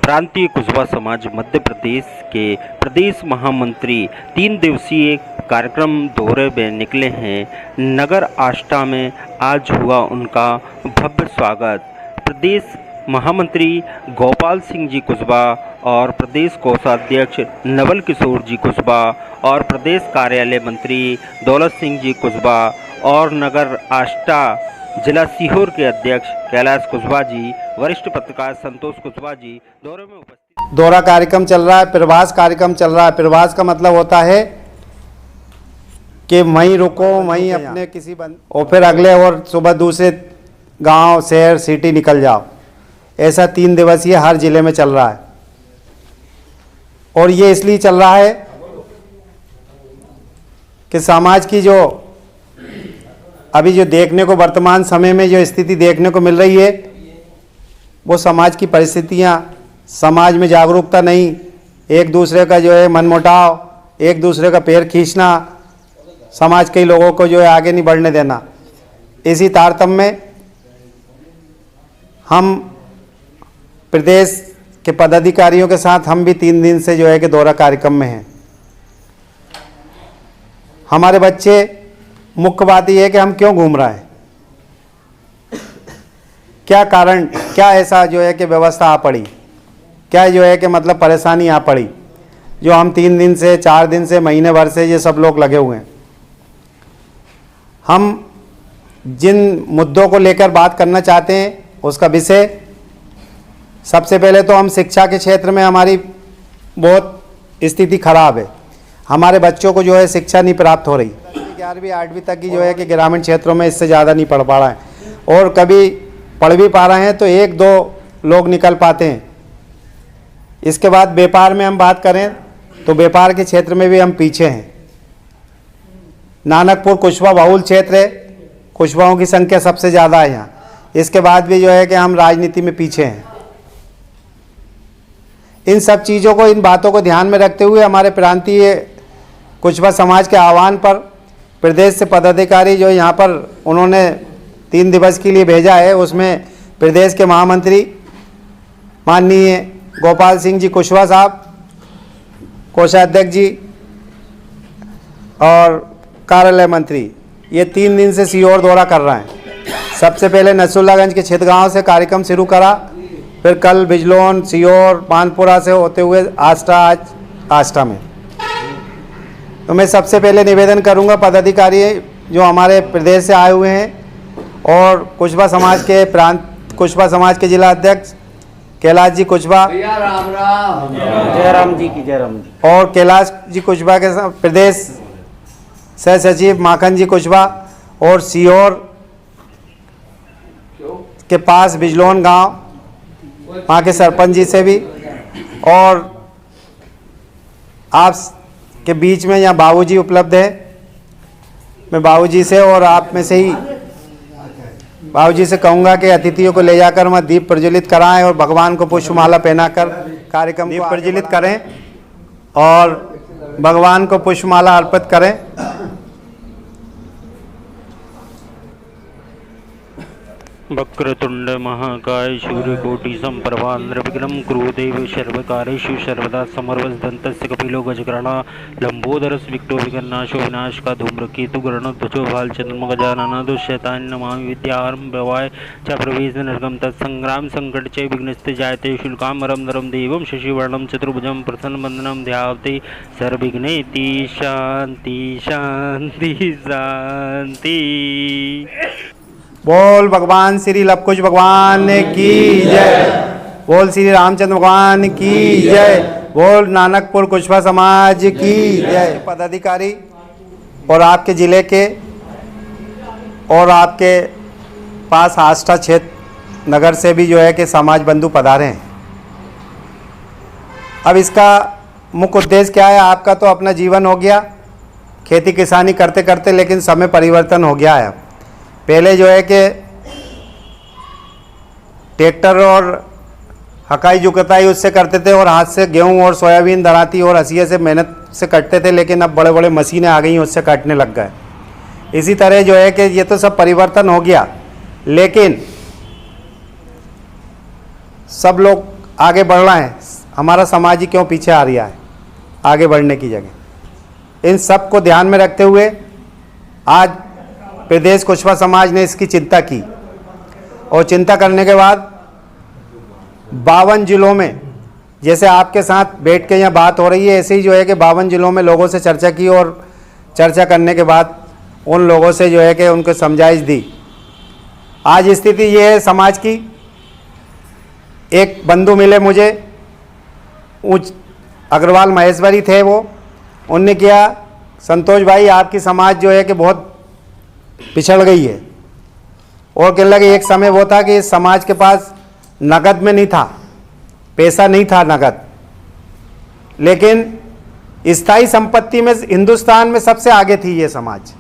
प्रांतीय कुशवा समाज मध्य प्रदेश के प्रदेश महामंत्री 3 दिवसीय कार्यक्रम दौरे में निकले हैं। नगर आष्टा में आज हुआ उनका भव्य स्वागत। प्रदेश महामंत्री गोपाल सिंह जी कुशवा और प्रदेश कोषाध्यक्ष नवल किशोर जी कुशवा और प्रदेश कार्यालय मंत्री दौलत सिंह जी कुशवा और नगर आष्टा जिला सीहोर के अध्यक्ष कैलाश कुशवा जी, वरिष्ठ पत्रकार संतोष कुशवा जी दौरे में उपस्थित। दौरा कार्यक्रम चल रहा है, प्रवास कार्यक्रम चल रहा है। प्रवास का मतलब होता है कि वहीं रुको, वहीं अपने किसी और फिर अगले और सुबह दूसरे गांव, शहर, सिटी निकल जाओ। ऐसा 3 दिवसीय हर जिले में चल रहा है और ये इसलिए चल रहा है कि समाज की जो अभी जो देखने को वर्तमान समय में जो स्थिति देखने को मिल रही है, वो समाज की परिस्थितियाँ, समाज में जागरूकता नहीं, एक दूसरे का जो है मनमुटाव, एक दूसरे का पैर खींचना, समाज के लोगों को जो है आगे नहीं बढ़ने देना। इसी तारतम्य में हम प्रदेश के पदाधिकारियों के साथ हम भी 3 दिन से जो है कि दौरा कार्यक्रम में हैं। हमारे बच्चे, मुख्य बात यह है कि हम क्यों घूम रहे हैं, क्या कारण, क्या ऐसा जो है कि व्यवस्था आ पड़ी, क्या जो है कि मतलब परेशानी आ पड़ी जो हम 3 दिन से, 4 दिन से, महीने भर से ये सब लोग लगे हुए हैं। हम जिन मुद्दों को लेकर बात करना चाहते हैं उसका विषय, सबसे पहले तो हम शिक्षा के क्षेत्र में हमारी बहुत स्थिति खराब है। हमारे बच्चों को जो है शिक्षा नहीं प्राप्त हो रही। 11वीं 8वीं तक की जो है कि ग्रामीण क्षेत्रों में इससे ज़्यादा नहीं पढ़ पा रहे हैं और कभी पढ़ भी पा रहे हैं तो 1-2 लोग निकल पाते हैं। इसके बाद व्यापार में हम बात करें तो व्यापार के क्षेत्र में भी हम पीछे हैं। नानकपुर कुशवा बहुल क्षेत्र है, कुशवाओं की संख्या सबसे ज़्यादा है यहाँ। इसके बाद भी जो है कि हम राजनीति में पीछे हैं। इन सब चीज़ों को, इन बातों को ध्यान में रखते हुए हमारे प्रांतीय कुशवा समाज के आह्वान पर प्रदेश से पदाधिकारी जो यहाँ पर उन्होंने 3 दिवस के लिए भेजा है, उसमें प्रदेश के महामंत्री माननीय गोपाल सिंह जी कुशवा साहब, कोषाध्यक्ष जी और कार्यालय मंत्री, ये 3 दिन से सीहोर दौरा कर रहे हैं। सबसे पहले नसरुल्लागंज के छितगांव से कार्यक्रम शुरू करा, फिर कल बिजलौन, सीहोर, पानपुरा से होते हुए आष्टा, आज आष्टा में। तो मैं सबसे पहले निवेदन करूंगा पदाधिकारी जो हमारे प्रदेश से आए हुए हैं और कुशवा समाज के कुशवा समाज के जिला अध्यक्ष कैलाश जी कुशवा, राम राम, जय राम जी की जय राम जी, और कैलाश जी कुशवा के प्रदेश सह सचिव माखन जी कुशवा और सीहोर के पास बिजलौन गांव, वहाँ के सरपंच जी से भी, और आप के बीच में यहाँ बाबूजी उपलब्ध है। मैं बाबूजी से और आप में से ही बाबूजी से कहूँगा कि अतिथियों को ले जाकर वहाँ दीप प्रज्वलित कराएं और भगवान को पुष्पमाला पहनाकर कार्यक्रम दीप प्रज्वलित करें और भगवान को पुष्पमाला अर्पित करें। वक्रतुंड महाकाय सूर्यकोटि समप्रभा निर्विघ्नं कुरु देव सर्वकार्येषु सर्वदा समर्वदन्तस्य कपिलो गजकर्णा लंबोदरस्य विकटो विघ्नाशो विनाशका धूम्रकेतु गरुड़ध्वजो भालचंद्रमः गजानन दुष्यतान् नमामि विद्यारम्भवाय च प्रवेशनर्गं तत्संग्राम संकट च विघ्नस्ते जायते शुल्काम्बरं नरं देवं शशिवर्णं चतुर्भुजं प्रसन्नवदनं ध्यायते सर्वविघ्नैः शान्ति शान्ति शान्ति। बोल भगवान श्री लवकुश भगवान की जय, बोल श्री रामचंद्र भगवान की जय, बोल नानकपुर कुशवा समाज की जय। पदाधिकारी और आपके ज़िले के और आपके पास आष्टा क्षेत्र नगर से भी जो है कि समाज बंधु पधारे हैं। अब इसका मुख्य उद्देश्य क्या है? आपका तो अपना जीवन हो गया खेती किसानी करते करते, लेकिन समय परिवर्तन हो गया है। पहले जो है कि ट्रैक्टर और हकाई जुकताई उससे करते थे और हाथ से गेहूं और सोयाबीन दराती और हंसिया से मेहनत से कटते थे, लेकिन अब बड़े बड़े मशीनें आ गई, उससे काटने लग गए। इसी तरह जो है कि ये तो सब परिवर्तन हो गया, लेकिन सब लोग आगे बढ़ रहे हैं, हमारा समाज ही क्यों पीछे आ रहा है आगे बढ़ने की जगह। इन सब को ध्यान में रखते हुए आज प्रदेश कुशवा समाज ने इसकी चिंता की और चिंता करने के बाद 52 जिलों में, जैसे आपके साथ बैठ के यहाँ बात हो रही है, ऐसे ही जो है कि 52 जिलों में लोगों से चर्चा की और चर्चा करने के बाद उन लोगों से जो है कि उनको समझाइश दी। आज स्थिति ये है समाज की। एक बंधु मिले मुझे, उच्च अग्रवाल महेश्वरी थे वो, उनने किया, संतोष भाई आपकी समाज जो है कि बहुत पिछड़ गई है। और कहने लगे एक समय वो था कि इस समाज के पास नगद में नहीं था, पैसा नहीं था नगद, लेकिन स्थायी संपत्ति में हिंदुस्तान में सबसे आगे थी ये समाज।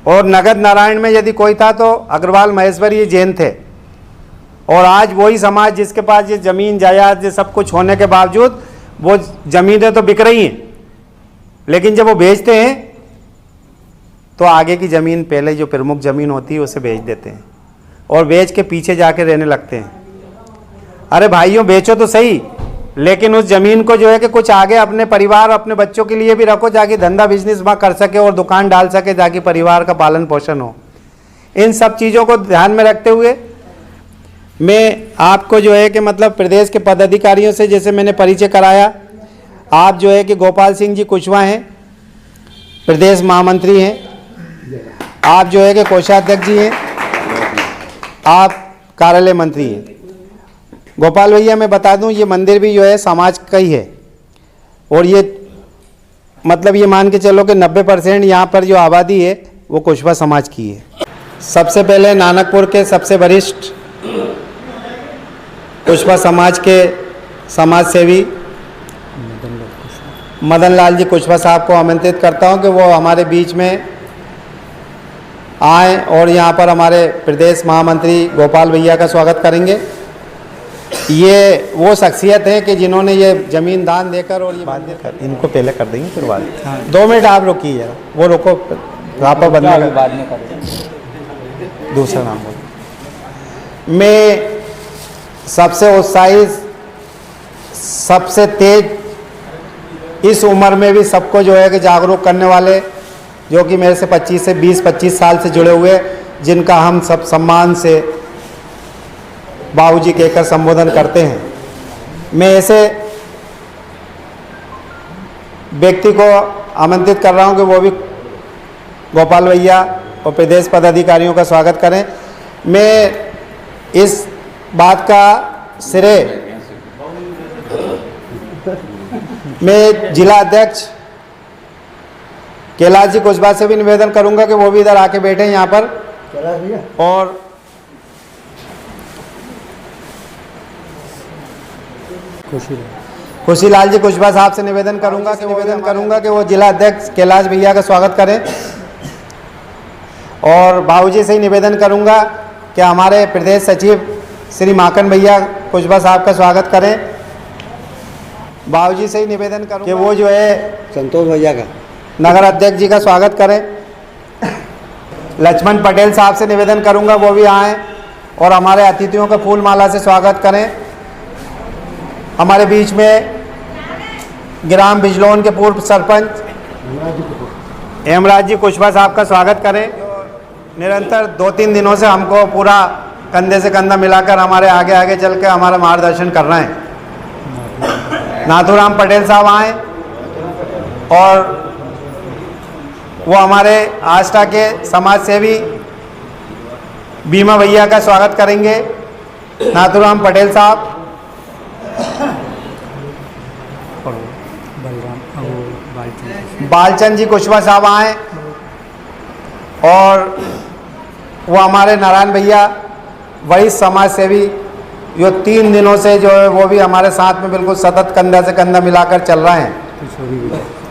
और नगद नारायण में यदि कोई था तो अग्रवाल महेश्वरी ये जैन थे। और आज वही समाज जिसके पास ये ज़मीन जायदाद ये सब कुछ होने के बावजूद वो ज़मीनें तो बिक रही हैं, लेकिन जब वो बेचते हैं तो आगे की ज़मीन, पहले जो प्रमुख ज़मीन होती है उसे बेच देते हैं और बेच के पीछे जाके रहने लगते हैं। अरे भाइयों बेचो तो सही, लेकिन उस ज़मीन को जो है कि कुछ आगे अपने परिवार अपने बच्चों के लिए भी रखो, जाके धंधा बिजनेस वहाँ कर सके और दुकान डाल सके, ताकि परिवार का पालन पोषण हो। इन सब चीज़ों को ध्यान में रखते हुए मैं आपको जो है कि मतलब प्रदेश के पदाधिकारियों से जैसे मैंने परिचय कराया, आप जो है कि गोपाल सिंह जी कुशवा हैं, प्रदेश महामंत्री हैं, आप जो है कि कोषाध्यक्ष जी हैं, आप कार्यालय मंत्री हैं। गोपाल भैया मैं बता दूं ये मंदिर भी जो है समाज का ही है और ये मतलब ये मान के चलो कि 90% यहाँ पर जो आबादी है वो कुशवा समाज की है। सबसे पहले नानकपुर के सबसे वरिष्ठ कुशवा समाज के समाज सेवी मदन लाल जी कुशवा साहब को आमंत्रित करता हूं कि वो हमारे बीच में आए और यहाँ पर हमारे प्रदेश महामंत्री गोपाल भैया का स्वागत करेंगे। ये वो शख्सियत है कि जिन्होंने ये ज़मीन दान देकर और ये बात कर, इनको पहले कर देंगे फिर बाद। 2 मिनट आप रुकिए जरा, वो रुको रापा बंद बाद में करें। दूसरा नाम बोलो। मैं सबसे उत्साहित, सबसे तेज, इस उम्र में भी सबको जो है कि जागरूक करने वाले, जो कि मेरे से 20-25 साल से जुड़े हुए, जिनका हम सब सम्मान से बाबूजी कहकर संबोधन करते हैं। मैं ऐसे व्यक्ति को आमंत्रित कर रहा हूं कि वो भी गोपाल भैया और प्रदेश पदाधिकारियों का स्वागत करें। मैं इस बात का श्रेय मैं जिला अध्यक्ष कैलाश जी कुशवा से भी निवेदन करूंगा कि वो भी इधर आके बैठे यहाँ पर, और खुशीलाल जी कुशवा साहब से निवेदन करूंगा कि वो जिला अध्यक्ष कैलाश भैया का स्वागत करें। और बाबूजी से ही निवेदन करूंगा कि हमारे प्रदेश सचिव श्री माकन भैया कुशवा साहब का स्वागत करें। बाबूजी से ही निवेदन करूं कि वो जो है संतोष भैया का नगर अध्यक्ष जी का स्वागत करें। लक्ष्मण पटेल साहब से निवेदन करूंगा वो भी आएँ और हमारे अतिथियों का फूल माला से स्वागत करें। हमारे बीच में ग्राम बिजलौन के पूर्व सरपंच हेमराज जी कुशवा साहब का स्वागत करें। निरंतर 2-3 दिनों से हमको पूरा कंधे से कंधा मिलाकर हमारे आगे आगे चल के हमारा मार्गदर्शन कर रहे हैं। नाथूराम पटेल साहब आए और वो हमारे आष्टा के समाज सेवी बीमा भैया का स्वागत करेंगे। नाथूराम पटेल साहब, बालचंद जी कुशवा साहब आए और वो हमारे नारायण भैया वरिष्ठ समाज सेवी जो 3 दिनों से जो है वो भी हमारे साथ में बिल्कुल सतत कंधा से कंधा मिलाकर चल रहे हैं।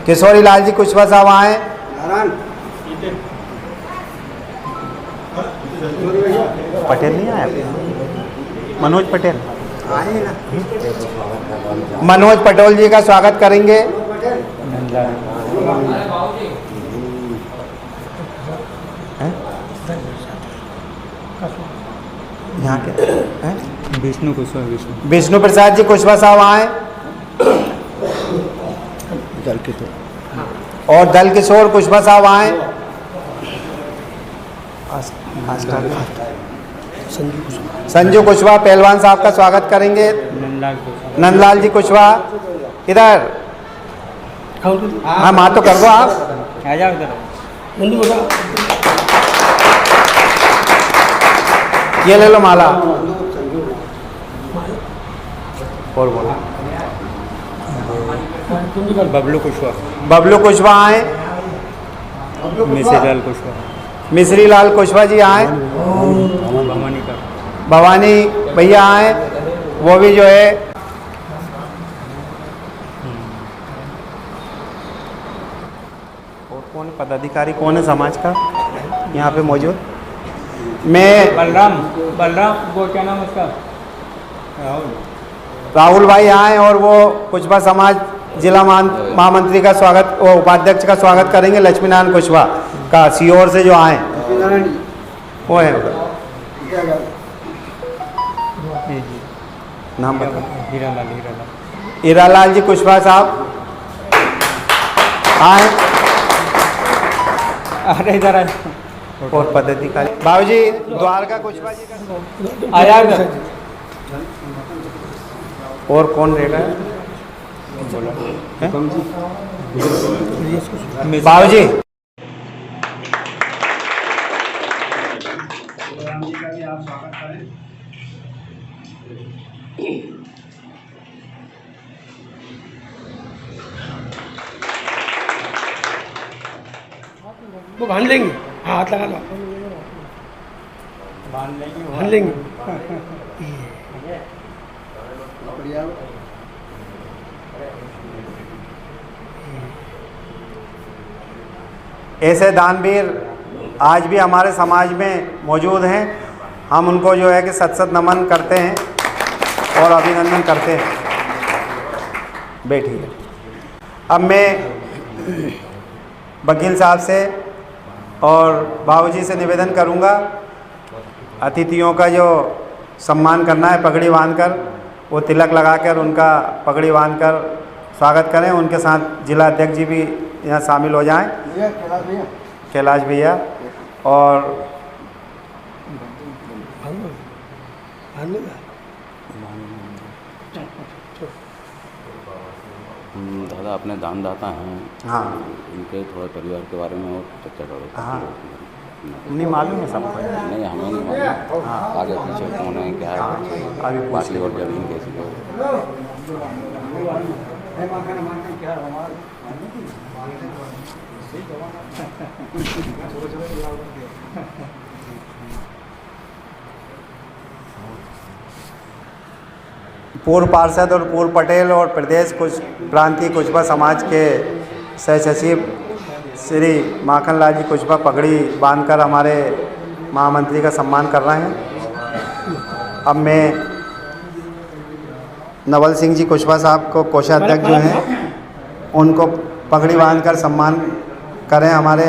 किशोरी लाल जी कुशवा साहब आए। पटेल नहीं आया, मनोज पटेल, मनोज पटेल जी का स्वागत करेंगे। यहाँ के विष्णु प्रसाद जी कुशवाहा साहब आए। और दल किशोर कुशवाहा साहब आए। संजू कुशवाहा पहलवान साहब का स्वागत करेंगे। नंदलाल जी कुशवाहा इधर। हाँ माँ तो कर दो आप। ये ले लो माला। और बोलो। बबलू कुशवाहा, बबलू कुशवाहा आए। मिश्रीलाल कुशवाहा, मिश्री लाल कुशवाहा जी आए। भवानी का भवानी भैया आए, वो भी जो है। और कौन पदाधिकारी कौन है समाज का यहाँ पे मौजूद? मैं बलराम वो क्या नाम उसका, राहुल भाई आए और वो कुशवाहा समाज जिला महामंत्री का स्वागत, वो उपाध्यक्ष का स्वागत करेंगे। लक्ष्मीनारायण कुशवाहा का सीओर से जो आए वो है। नाम बताओ। हीरालाल जी कुशवाहा साहब आए। अरे इधर आए। और पदाधिकारी बाबूजी द्वारका कुशवाहा जी का आया इधर। और कौन रहेगा? बाबूजी वो बांध लेंगे, हाथ लगा लो, बांध लेंगे। ऐसे दानवीर आज भी हमारे समाज में मौजूद हैं। हम उनको जो है कि सत सत नमन करते हैं और अभिनंदन करते हैं। बैठिए। अब मैं वकील साहब से और बाबूजी से निवेदन करूंगा, अतिथियों का जो सम्मान करना है पगड़ी बांधकर, वो तिलक लगाकर उनका पगड़ी बांधकर स्वागत करें। उनके साथ जिला अध्यक्ष जी भी यहाँ शामिल हो जाएं, कैलाश भैया। और दादा अपने दानदाता हैं। हाँ उनके थोड़े परिवार के बारे में और चर्चा करो। हाँ नहीं मालूम है सबको। नहीं हमें नहीं मालूम। आगे पीछे कौन है क्या है, अभी बाकी और जमीन कैसी है। पूर्व पार्षद और पूर्व पटेल और प्रदेश कुछ प्रांतीय कुशवाहा समाज के सह सचिव श्री माखनलाल जी कुशवाहा पगड़ी बांधकर हमारे महामंत्री का सम्मान कर रहे हैं। अब मैं नवल सिंह जी कुशवाहा साहब को कोषाध्यक्ष जो हैं उनको पगड़ी बांधकर सम्मान करें। हमारे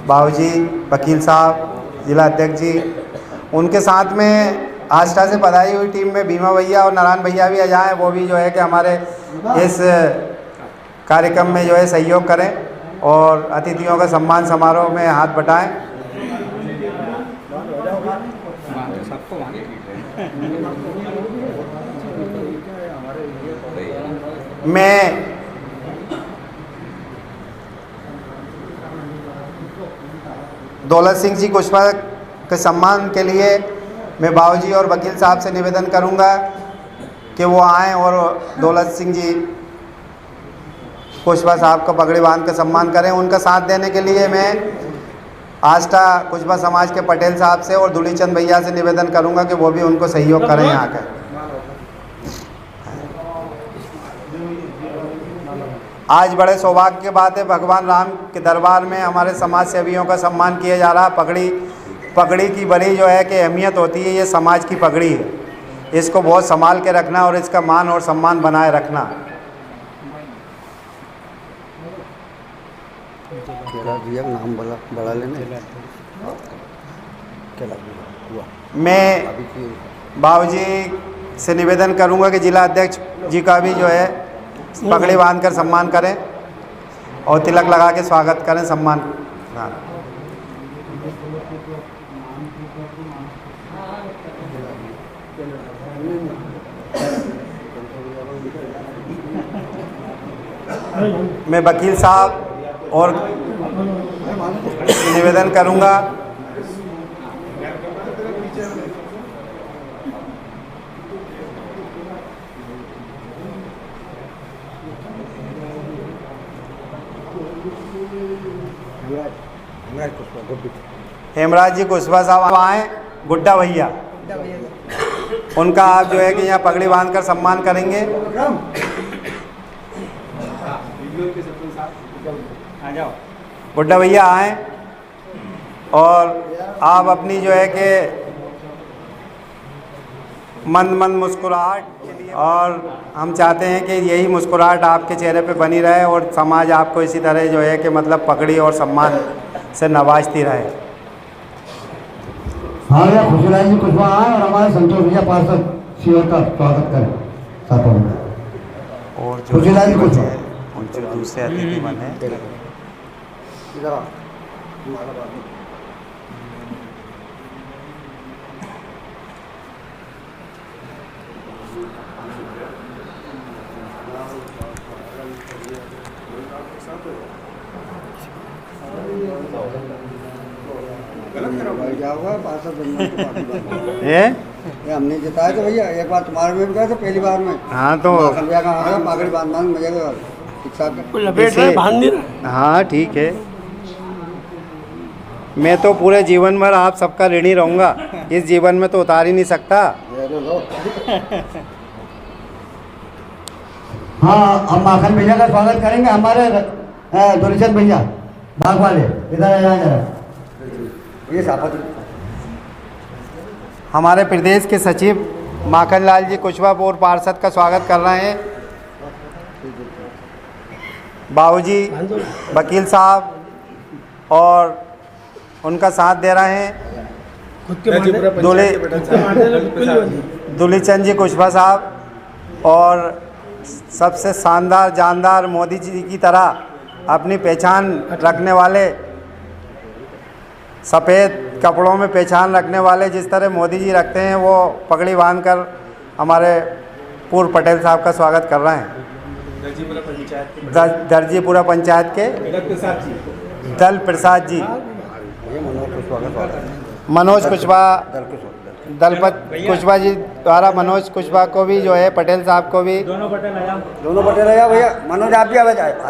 बाबूजी वकील साहब जिला अध्यक्ष जी, उनके साथ में आस्था से बधाई हुई टीम में भीमा भैया और नारायण भैया भी आ जाएँ। वो भी जो है कि हमारे इस कार्यक्रम में जो है सहयोग करें और अतिथियों का सम्मान समारोह में हाथ बटाएं। मैं दौलत सिंह जी कुशवाहा के सम्मान के लिए मैं बाबूजी और वकील साहब से निवेदन करूंगा कि वो आएँ और दौलत सिंह जी कुशवाहा साहब को पगड़ी बांध के सम्मान करें। उनका साथ देने के लिए मैं आस्था कुशवाहा समाज के पटेल साहब से और दुलीचंद भैया से निवेदन करूंगा कि वो भी उनको सहयोग करें यहाँ आकर। आज बड़े सौभाग्य की बात है, भगवान राम के दरबार में हमारे समाज सेवियों का सम्मान किया जा रहा। पगड़ी की बड़ी जो है कि अहमियत होती है, ये समाज की पगड़ी है, इसको बहुत संभाल के रखना और इसका मान और सम्मान बनाए रखना। नाम बड़ा लेना। मैं बाबूजी से निवेदन करूंगा कि जिला अध्यक्ष जी का भी जो है पगड़ी बांध कर सम्मान करें और तिलक लगा के स्वागत करें, सम्मान। हाँ। मैं वकील साहब और निवेदन करूंगा हेमराज जी कुशवाहा साहब आए, गुड्डा भैया, उनका आप जो है कि यहाँ पगड़ी बांध कर सम्मान करेंगे। गुड्डा भैया आए और आप अपनी जो है कि मंद मंद मुस्कुराहट, और हम चाहते हैं कि यही मुस्कुराहट आपके चेहरे पे बनी रहे और समाज आपको इसी तरह जो है कि मतलब पगड़ी और सम्मान से नवाजती रहे। हाँ भैया, खुशबू जी कुशवाहा आए और हमारे संतोष भैया पार्षद शिविर का स्वागत करें साथों में। और खुशबू जी कुशवाहा जो दूसरे अतिथि बने क्या होगा पार्षद बनने के बाद ये हमने जिताया तो भैया, एक बार तुम्हारे में भी गए थे पहली बार में। हाँ तो भैया का आ गया पगड़ी बांध मजे के शिक्षा लपेट रहे, बांध नहीं रहे। हाँ ठीक है, मैं तो पूरे जीवन भर आप सबका ऋणी रहूँगा, इस जीवन में तो उतार ही नहीं सकता। हाँ, हम माखन भैया का स्वागत करेंगे, हमारे दुर्चंद भैया बाग वाले इधर आ जरा। ये साफत हमारे प्रदेश के सचिव माखन लाल जी कुशवाहा और पार्षद का स्वागत कर रहे हैं। बाबूजी, वकील साहब और उनका साथ दे रहे हैं। दुलीचंद जी कुशवाहा साहब और सबसे शानदार जानदार मोदी जी की तरह अपनी पहचान रखने वाले, सफ़ेद कपड़ों में पहचान रखने वाले जिस तरह मोदी जी रखते हैं, वो पगड़ी बांधकर हमारे पूर्व पटेल साहब का स्वागत कर रहे हैं। दर्जीपुरा पंचायत के दल प्रसाद जी, मनोज कुशवाहा, दलपत कुशवाहा जी द्वारा मनोज कुशवाहा को भी जो है पटेल साहब को भी, दोनों पटेल आया, दोनों पटेल आया भैया। मनोज आप भी आ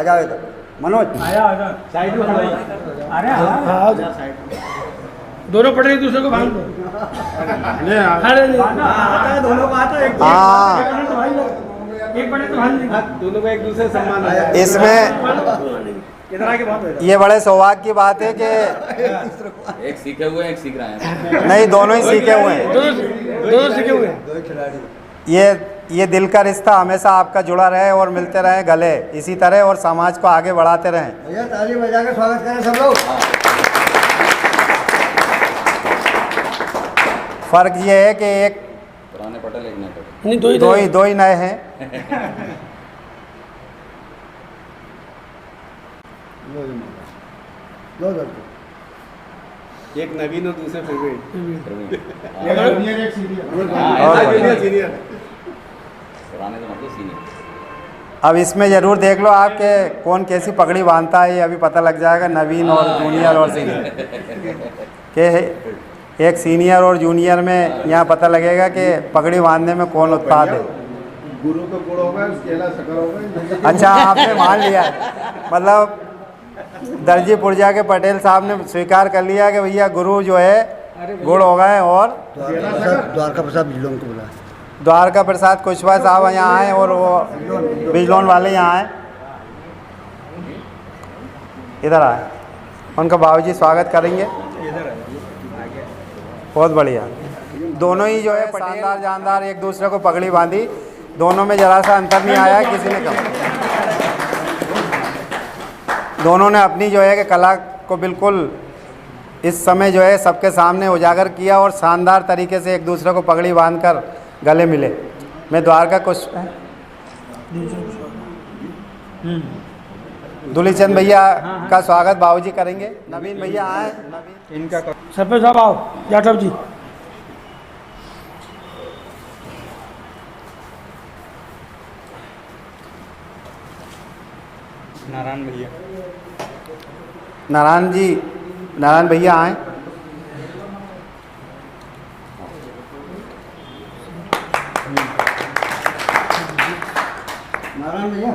जाओ इधर। मनोज आया साइड में खड़ा है। अरे हाँ, दोनों पटेल एक दूसरे को बांध दो। अरे नहीं, दोनों को आता है, एक हाँ पटेल तो बांध देंगे। दोनों को एक दूसरे से सम्मान आया। इसमें इधर आके बात हो ये बड़े सौभाग्य की बात है कि एक सीखे हुए हैं, एक सीख रहे हैं। नहीं, दोनों ही सीखे हुए हैं। दोनों सीखे हुए हैं। ये दिल का रिश्ता हमेशा आपका जुड़ा रहे और मिलते रहे गले इसी तरह, और समाज को आगे बढ़ाते रहें। भैया ताली बजा के स्वागत करें सब लोग। फर्क ये है कि एक पुराने पटेल, एक नए पटेल। नहीं, दो ही नए हैं। एक नवीन और दूसरे प्रवीण। पुराने तो मतलब सीनियर। अब इसमें ज़रूर देख लो आप कि कौन कैसी पगड़ी बांधता है, ये अभी पता लग जाएगा। नवीन और जूनियर और सीनियर के एक सीनियर और जूनियर में यहाँ पता लगेगा कि पगड़ी बांधने में कौन उत्पाद है। गुरु तो गुड़ होगा, केला शक्कर होगा। अच्छा, आपने मान लिया है, मतलब दर्जी पुरजा के पटेल साहब ने स्वीकार कर लिया कि भैया गुरु जो है गुड़ हो गए। और द्वारका प्रसाद बिजलोन को बुला, द्वारका प्रसाद कुशवाहा साहब यहाँ आए और वो बिजलौन वाले यहाँ आए, इधर आए, उनका बाबूजी स्वागत करेंगे। बहुत बढ़िया, दोनों ही जो है शानदार जानदार एक दूसरे को पगड़ी बांधी, दोनों में जरा सा अंतर नहीं आया किसी ने कहा। दोनों ने अपनी जो है कि कला को बिल्कुल इस समय जो है सबके सामने उजागर किया और शानदार तरीके से एक दूसरे को पगड़ी बांधकर गले मिले। मैं द्वारका कुछ दुलीचंद भैया का स्वागत बाबूजी करेंगे। नवीन भैया आए। इनका सरपंच साहब आओ, जाटव जी। नारायण भैया। नारायण भैया आए। नारायण भैया